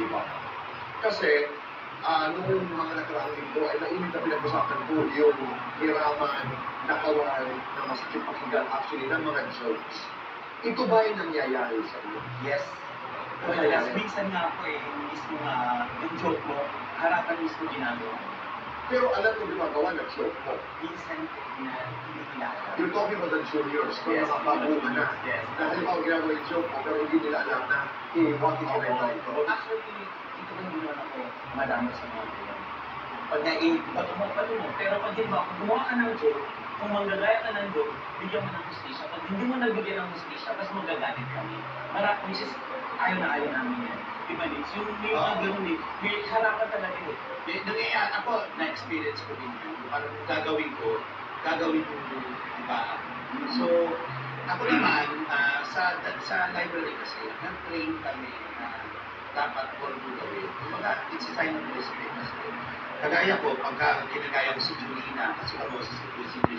iba. Kasi, noong mga nakaraang linggo ay nainit na pinag-usapan ko yung hiraman, nakawal, na masakit pakinggan actually ng mga jokes. Ito ba ay nangyayari sa iyo? Yes. Madalas, minsan nga po yung mismo yung joke mo, harapan mismo ginagawa. Pero alam mo gumagawa ng joke mo. Minsan po na hindi kilala. You're talking about the juniors, kung mga babuhan na. Yes. Na halimbawa ginagawa yung joke mo, pero hindi nila alam na, what is your ito? Actually, ito ba hindi naman ako madami sa mga ganyan. Pag naiinit, patungo. Pero pag di ba, kung gumawa ka ng joke, kung manggagaya ka ng joke, bigyan mo ng hustisya. Pag hindi mo nagbigyan ng hustisya, mas magagalit kami. Which is, ayaw namin yan. Diba, Nix? Yung may mga ganun eh. May harapan talaga eh. Nangyayari, ako, na-experience ko din yun. Parang gagawin ko yung iba. So, ako naman, sa library kasi, nag-train kami na dapat all do gawin. Kumbaga, it's a sign of respect kasi. Kagaya ko, pagka ginagaya ko si Julina, kasi ako si